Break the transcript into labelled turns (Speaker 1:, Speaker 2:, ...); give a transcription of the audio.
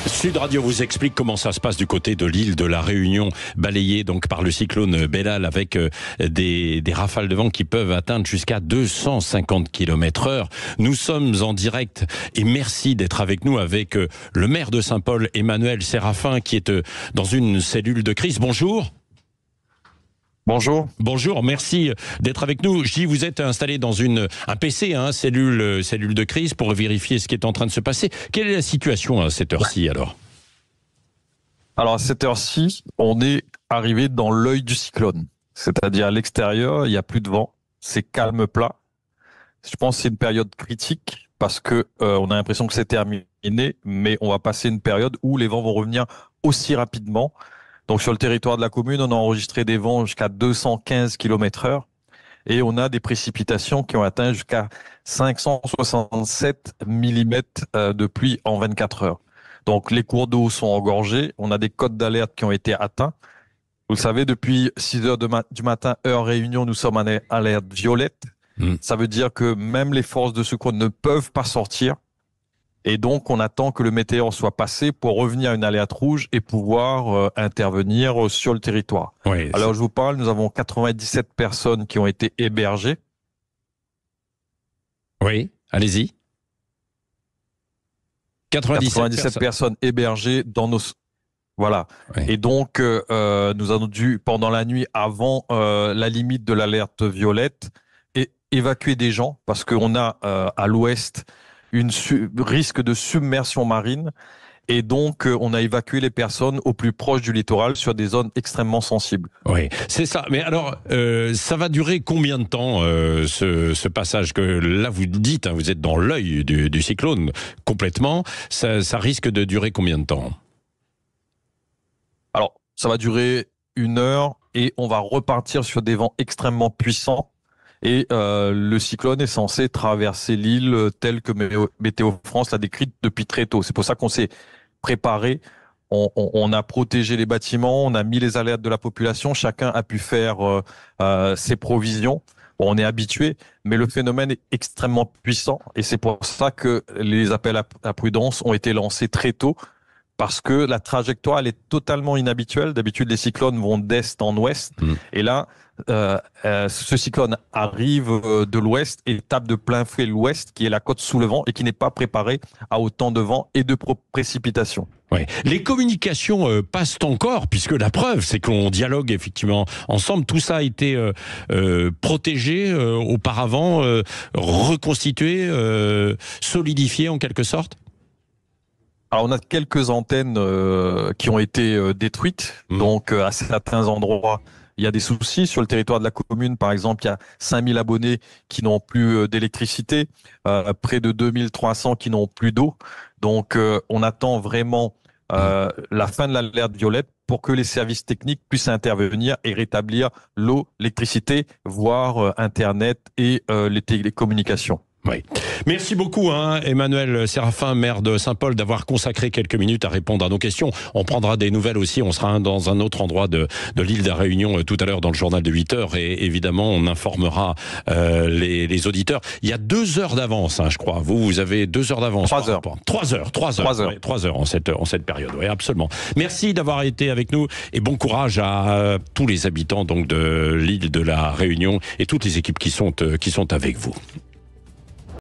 Speaker 1: Sud Radio vous explique comment ça se passe du côté de l'île de la Réunion, balayée donc par le cyclone Bellal avec des rafales de vent qui peuvent atteindre jusqu'à 250 km/h. Nous sommes en direct et merci d'être avec nous avec le maire de Saint-Paul, Emmanuel Séraphin, qui est dans une cellule de crise. Bonjour.
Speaker 2: Bonjour.
Speaker 1: Bonjour, merci d'être avec nous. Je dis, vous êtes installé dans un PC, cellule de crise, pour vérifier ce qui est en train de se passer. Quelle est la situation à cette heure-ci alors ?
Speaker 2: Alors à cette heure-ci, on est arrivé dans l'œil du cyclone. C'est-à-dire à l'extérieur, il n'y a plus de vent, c'est calme plat. Je pense que c'est une période critique parce que on a l'impression que c'est terminé, mais on va passer une période où les vents vont revenir aussi rapidement. Donc sur le territoire de la commune, on a enregistré des vents jusqu'à 215 km/h et on a des précipitations qui ont atteint jusqu'à 567 mm de pluie en 24 heures. Donc les cours d'eau sont engorgés, on a des codes d'alerte qui ont été atteints. Vous le savez, depuis 6 heures du matin, heure Réunion, nous sommes en alerte violette. Ça veut dire que même les forces de secours ne peuvent pas sortir. Et donc, on attend que le météore soit passé pour revenir à une alerte rouge et pouvoir intervenir sur le territoire.
Speaker 1: Oui,
Speaker 2: alors, je vous parle, nous avons 97 personnes qui ont été hébergées. Oui,
Speaker 1: allez-y.
Speaker 2: 97 personnes hébergées dans nos... Voilà. Oui. Et donc, nous avons dû, pendant la nuit, avant la limite de l'alerte violette, évacuer des gens parce qu'on a à l'ouest risque de submersion marine et donc on a évacué les personnes au plus proche du littoral sur des zones extrêmement sensibles.
Speaker 1: Oui, c'est ça. Mais alors, ça va durer combien de temps ce passage que là vous dites, vous êtes dans l'œil du cyclone complètement, ça risque de durer combien de temps ?
Speaker 2: Alors, ça va durer 1 heure et on va repartir sur des vents extrêmement puissants. Et le cyclone est censé traverser l'île telle que Météo France l'a décrite depuis très tôt. C'est pour ça qu'on s'est préparé. On a protégé les bâtiments, on a mis les alertes de la population. Chacun a pu faire ses provisions. Bon, on est habitué, mais le phénomène est extrêmement puissant. Et c'est pour ça que les appels à prudence ont été lancés très tôt. Parce que la trajectoire, elle est totalement inhabituelle. D'habitude, les cyclones vont d'est en ouest. Et là, ce cyclone arrive de l'ouest et tape de plein fouet l'ouest, qui est la côte sous le vent et qui n'est pas préparée à autant de vent et de précipitations.
Speaker 1: Ouais. Les communications passent encore, puisque la preuve, c'est qu'on dialogue effectivement ensemble. Tout ça a été protégé auparavant, reconstitué, solidifié en quelque sorte.
Speaker 2: Alors on a quelques antennes qui ont été détruites, donc à certains endroits il y a des soucis. Sur le territoire de la commune, par exemple, il y a 5000 abonnés qui n'ont plus d'électricité, près de 2300 qui n'ont plus d'eau. Donc on attend vraiment la fin de l'alerte violette pour que les services techniques puissent intervenir et rétablir l'eau, l'électricité, voire Internet et les télécommunications.
Speaker 1: Oui. Merci beaucoup, Emmanuel Séraphin, maire de Saint-Paul, d'avoir consacré quelques minutes à répondre à nos questions. On prendra des nouvelles aussi. On sera dans un autre endroit de l'île de la Réunion tout à l'heure dans le journal de 8 heures et évidemment on informera les auditeurs. Il y a 2 heures d'avance, je crois. Vous avez 2 heures d'avance.
Speaker 2: 3 heures.
Speaker 1: 3 heures. 3 heures en cette période. Oui, absolument. Merci d'avoir été avec nous et bon courage à tous les habitants donc de l'île de la Réunion et toutes les équipes qui sont avec vous.